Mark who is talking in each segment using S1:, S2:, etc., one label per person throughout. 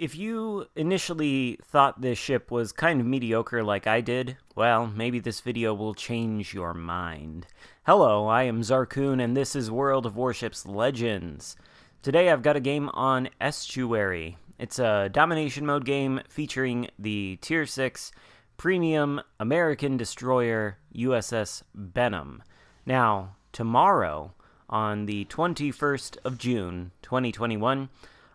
S1: If you initially thought this ship was kind of mediocre like I did, well, maybe this video will change your mind. Hello, I am Xarkun, and this is World of Warships Legends. Today I've got a game on Estuary. It's a domination mode game featuring the Tier 6 Premium American Destroyer USS Venom. Now, tomorrow, on the 21st of June, 2021,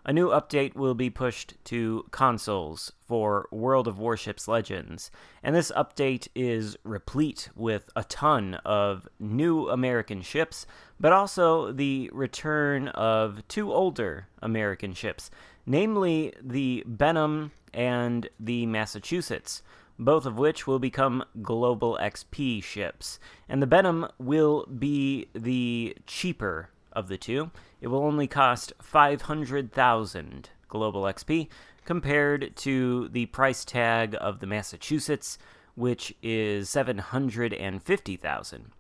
S1: a new update will be pushed to consoles for World of Warships Legends, and this update is replete with a ton of new American ships, but also the return of two older American ships, namely the Benham and the Massachusetts, both of which will become Global XP ships. And the Benham will be the cheaper of the two. It will only cost 500,000 Global XP compared to the price tag of the Massachusetts, which is 750,000.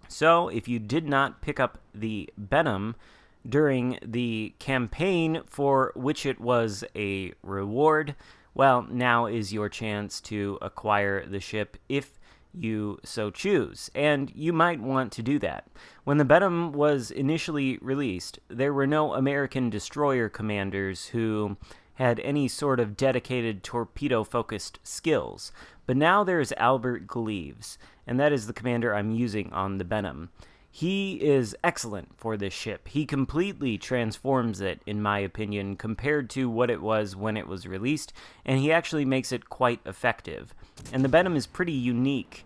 S1: So if you did not pick up the Benham during the campaign for which it was a reward, well, now is your chance to acquire the ship if you so choose, and you might want to do that. When the Benham was initially released, there were no American destroyer commanders who had any sort of dedicated torpedo-focused skills, but now there's Albert Gleaves, and that is the commander I'm using on the Benham. He is excellent for this ship. He completely transforms it, in my opinion, compared to what it was when it was released, and he actually makes it quite effective. And the Benham is pretty unique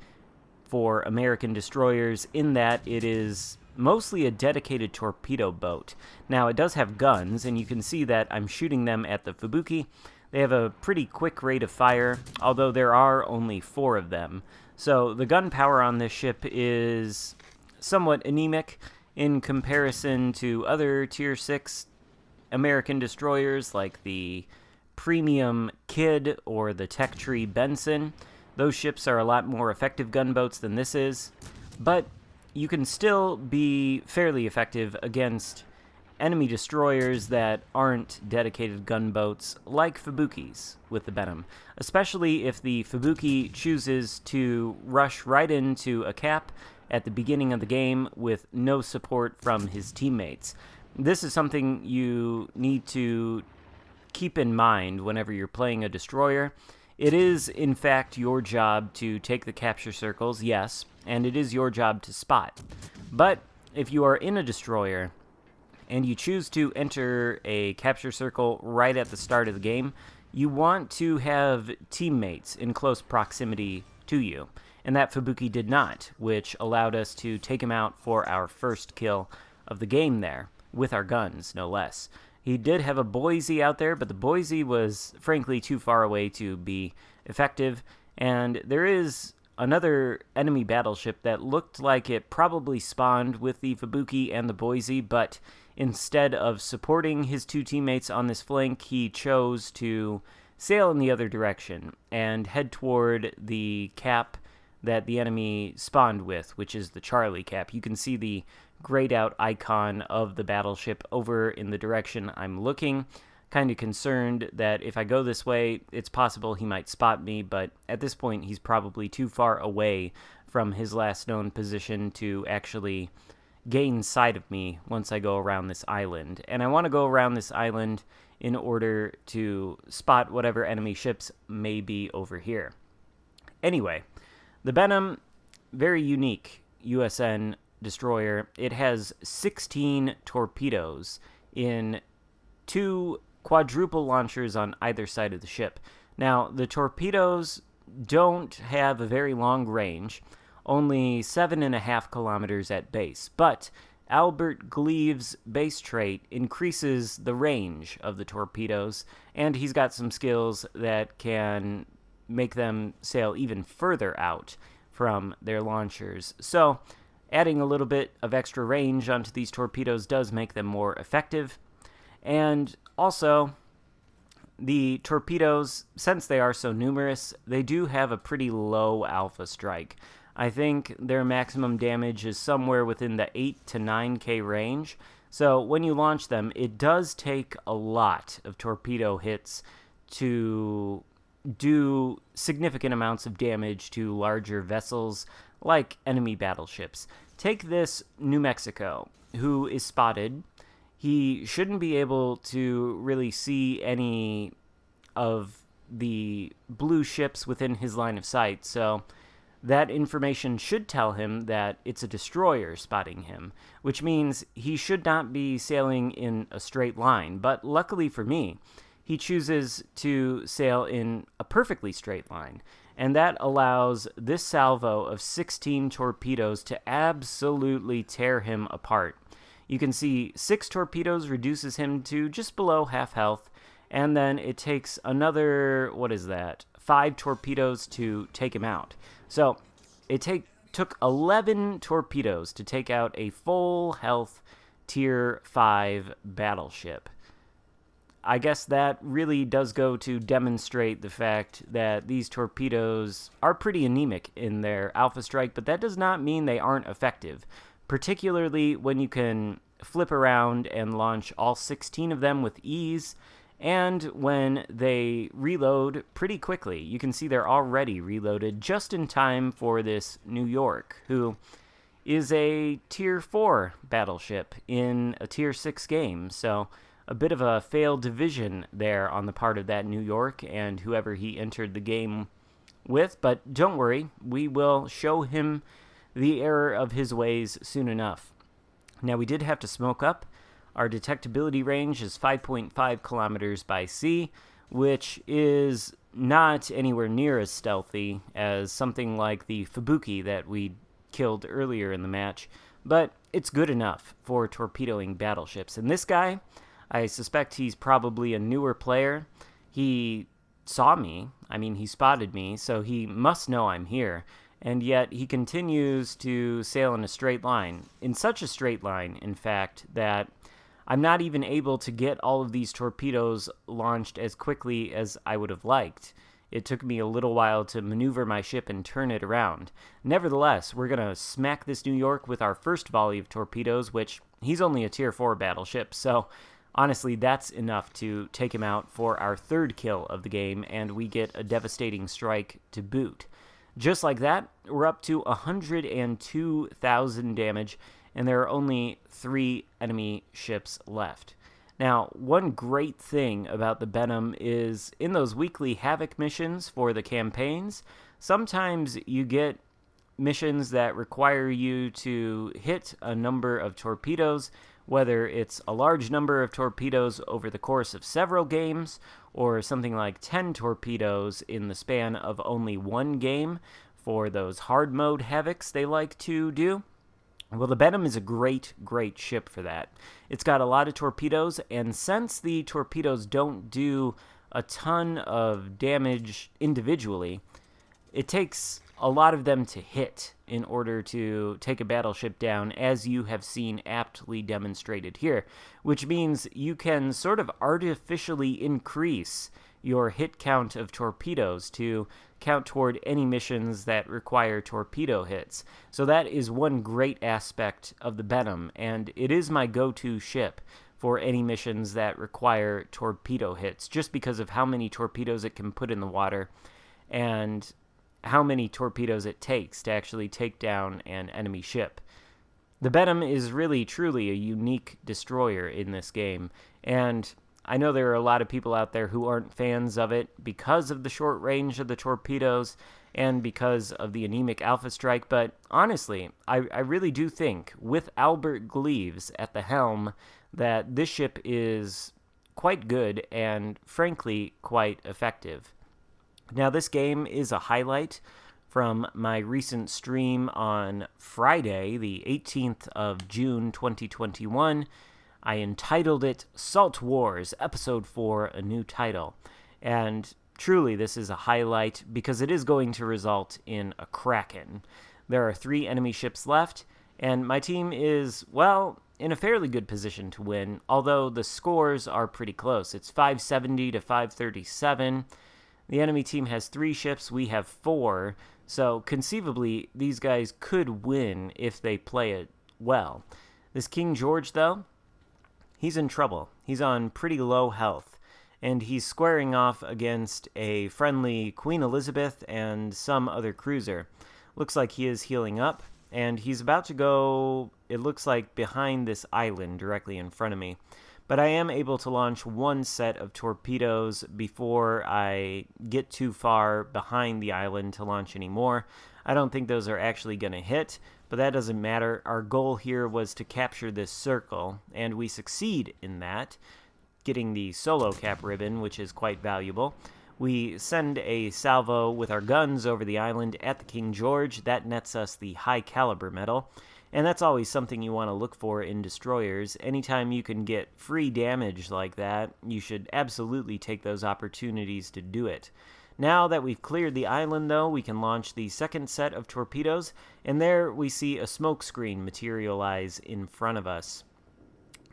S1: for American destroyers in that it is mostly a dedicated torpedo boat. Now, it does have guns, and you can see that I'm shooting them at the Fubuki. They have a pretty quick rate of fire, although there are only 4 of them. So the gun power on this ship is somewhat anemic in comparison to other Tier 6 American destroyers like the Premium Kidd or the Tech Tree Benson. Those ships are a lot more effective gunboats than this is, but you can still be fairly effective against enemy destroyers that aren't dedicated gunboats like Fubukis with the Benham, especially if the Fubuki chooses to rush right into a cap at the beginning of the game with no support from his teammates. This is something you need to keep in mind whenever you're playing a destroyer. It is, in fact, your job to take the capture circles, yes, and it is your job to spot. But if you are in a destroyer and you choose to enter a capture circle right at the start of the game, you want to have teammates in close proximity to you. And that Fubuki did not, which allowed us to take him out for our first kill of the game there, with our guns, no less. He did have a Boise out there, but the Boise was, frankly, too far away to be effective, and there is another enemy battleship that looked like it probably spawned with the Fubuki and the Boise, but instead of supporting his two teammates on this flank, he chose to sail in the other direction and head toward the cap that the enemy spawned with, which is the Charlie cap. You can see the grayed out icon of the battleship over in the direction I'm looking. Kind of concerned that if I go this way, it's possible he might spot me, but at this point he's probably too far away from his last known position to actually gain sight of me once I go around this island. And I want to go around this island in order to spot whatever enemy ships may be over here. Anyway, the Benham, very unique USN destroyer. It has 16 torpedoes in 2 quadruple launchers on either side of the ship. Now, the torpedoes don't have a very long range, only 7.5 kilometers at base, but Albert Gleaves' base trait increases the range of the torpedoes, and he's got some skills that can make them sail even further out from their launchers. So, adding a little bit of extra range onto these torpedoes does make them more effective. And also, the torpedoes, since they are so numerous, they do have a pretty low alpha strike. I think their maximum damage is somewhere within the 8 to 9k range, So when you launch them, it does take a lot of torpedo hits to do significant amounts of damage to larger vessels like enemy battleships. Take this New Mexico, who is spotted. He shouldn't be able to really see any of the blue ships within his line of sight, so that information should tell him that it's a destroyer spotting him, which means he should not be sailing in a straight line. But luckily for me, he chooses to sail in a perfectly straight line, and that allows this salvo of 16 torpedoes to absolutely tear him apart. You can see 6 torpedoes reduces him to just below half health, and then it takes another, 5 torpedoes to take him out. So it took 11 torpedoes to take out a full health Tier 5 battleship. I guess that really does go to demonstrate the fact that these torpedoes are pretty anemic in their alpha strike, but that does not mean they aren't effective, particularly when you can flip around and launch all 16 of them with ease, and when they reload pretty quickly. You can see they're already reloaded just in time for this New York, who is a Tier 4 battleship in a Tier 6 game, so a bit of a failed division there on the part of that New York and whoever he entered the game with, but don't worry, we will show him the error of his ways soon enough. Now, we did have to smoke up. Our detectability range is 5.5 kilometers by sea, which is not anywhere near as stealthy as something like the Fubuki that we killed earlier in the match, but it's good enough for torpedoing battleships. And this guy, I suspect he's probably a newer player. He saw me, he spotted me, so he must know I'm here. And yet he continues to sail in a straight line. In such a straight line, in fact, that I'm not even able to get all of these torpedoes launched as quickly as I would have liked. It took me a little while to maneuver my ship and turn it around. Nevertheless, we're going to smack this New York with our first volley of torpedoes, which he's only a Tier 4 battleship, so honestly, that's enough to take him out for our third kill of the game, and we get a devastating strike to boot. Just like that, we're up to 102,000 damage, and there are only 3 enemy ships left. Now, one great thing about the Benham is in those weekly Havoc missions for the campaigns, sometimes you get missions that require you to hit a number of torpedoes, whether it's a large number of torpedoes over the course of several games, or something like 10 torpedoes in the span of only one game for those hard mode Havocs they like to do. Well, the Benham is a great ship for that. It's got a lot of torpedoes, and since the torpedoes don't do a ton of damage individually, it takes a lot of them to hit in order to take a battleship down, as you have seen aptly demonstrated here, which means you can sort of artificially increase your hit count of torpedoes to count toward any missions that require torpedo hits. So that is one great aspect of the Benham, and it is my go-to ship for any missions that require torpedo hits, just because of how many torpedoes it can put in the water and how many torpedoes it takes to actually take down an enemy ship. The Benham is really, truly a unique destroyer in this game, and I know there are a lot of people out there who aren't fans of it because of the short range of the torpedoes and because of the anemic alpha strike, but honestly, I really do think, with Albert Gleaves at the helm, that this ship is quite good and, frankly, quite effective. Now, this game is a highlight from my recent stream on Friday, the 18th of June, 2021. I entitled it Salt Wars, Episode 4, a new title. And truly, this is a highlight because it is going to result in a Xarkun. There are 3 enemy ships left, and my team is, well, in a fairly good position to win, although the scores are pretty close. It's 570 to 537. The enemy team has 3 ships, we have 4, so conceivably these guys could win if they play it well. This King George, though, he's in trouble. He's on pretty low health, and he's squaring off against a friendly Queen Elizabeth and some other cruiser. Looks like he is healing up, and he's about to go, it looks like, behind this island directly in front of me. But I am able to launch one set of torpedoes before I get too far behind the island to launch any more. I don't think those are actually going to hit, but that doesn't matter. Our goal here was to capture this circle, and we succeed in that, getting the solo cap ribbon, which is quite valuable. We send a salvo with our guns over the island at the King George. That nets us the high caliber medal. And that's always something you want to look for in destroyers. Anytime you can get free damage like that, you should absolutely take those opportunities to do it. Now that we've cleared the island, though, we can launch the second set of torpedoes, and there we see a smoke screen materialize in front of us.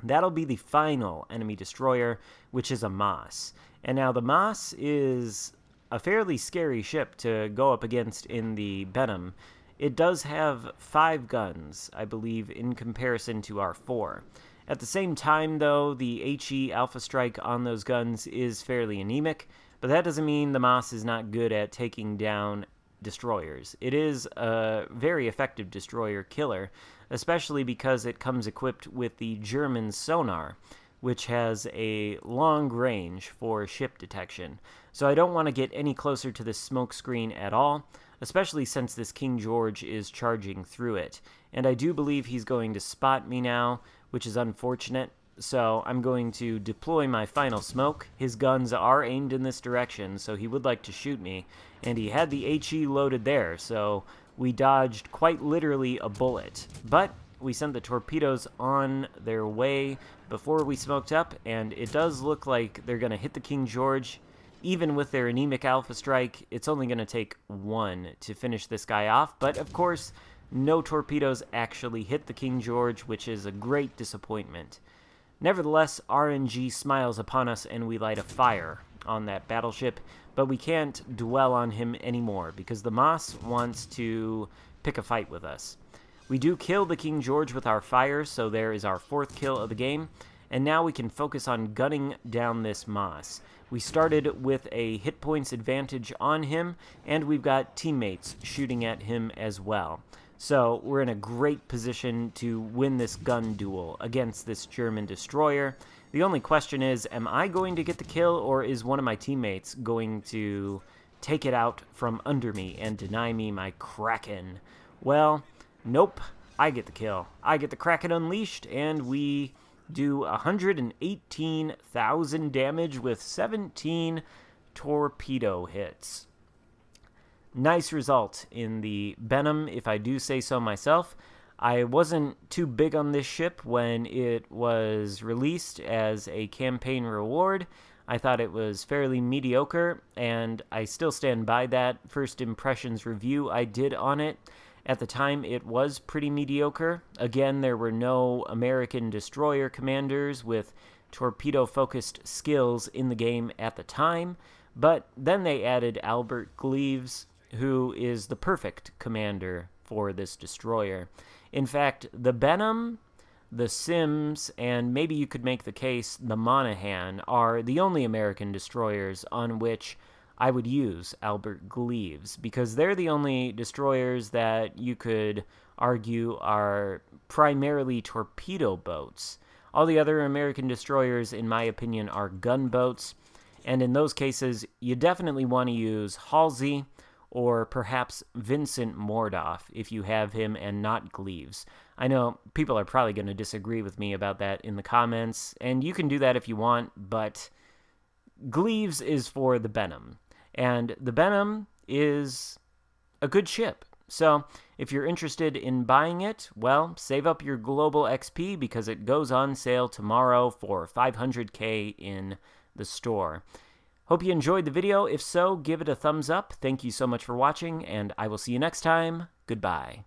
S1: That'll be the final enemy destroyer, which is a Moss. And now the Moss is a fairly scary ship to go up against in the Benham. It does have 5 guns, I believe, in comparison to our 4. At the same time, though, the HE Alpha Strike on those guns is fairly anemic, but that doesn't mean the Moss is not good at taking down destroyers. It is a very effective destroyer killer, especially because it comes equipped with the German sonar, which has a long range for ship detection. So I don't want to get any closer to this smoke screen at all, especially since this King George is charging through it. And I do believe he's going to spot me now, which is unfortunate. So I'm going to deploy my final smoke. His guns are aimed in this direction, so he would like to shoot me. And he had the HE loaded there, so we dodged quite literally a bullet. But we sent the torpedoes on their way before we smoked up, and it does look like they're going to hit the King George. Even with their anemic Alpha Strike, it's only going to take 1 to finish this guy off. But of course, no torpedoes actually hit the King George, which is a great disappointment. Nevertheless, RNG smiles upon us and we light a fire on that battleship, but we can't dwell on him anymore because the Moss wants to pick a fight with us. We do kill the King George with our fire, so there is our 4th kill of the game, and now we can focus on gunning down this Moss. We started with a hit points advantage on him, and we've got teammates shooting at him as well. So we're in a great position to win this gun duel against this German destroyer. The only question is, am I going to get the kill, or is one of my teammates going to take it out from under me and deny me my Kraken? Well, nope, I get the kill. I get the Kraken unleashed, and we do 118,000 damage with 17 torpedo hits. Nice result in the Benham, if I do say so myself. I wasn't too big on this ship when it was released as a campaign reward. I thought it was fairly mediocre, and I still stand by that first impressions review I did on it. At the time, it was pretty mediocre. Again, there were no American destroyer commanders with torpedo-focused skills in the game at the time, but then they added Albert Gleaves, who is the perfect commander for this destroyer. In fact, the Benham, the Sims, and maybe you could make the case the Monaghan are the only American destroyers on which I would use Albert Gleaves, because they're the only destroyers that you could argue are primarily torpedo boats. All the other American destroyers, in my opinion, are gunboats, and in those cases, you definitely want to use Halsey or perhaps Vincent Mordoff if you have him and not Gleaves. I know people are probably going to disagree with me about that in the comments, and you can do that if you want, but Gleaves is for the Benham, and the Benham is a good ship. So if you're interested in buying it, well, save up your global XP because it goes on sale tomorrow for 500k in the store. Hope you enjoyed the video. If so, give it a thumbs up. Thank you so much for watching, and I will see you next time. Goodbye.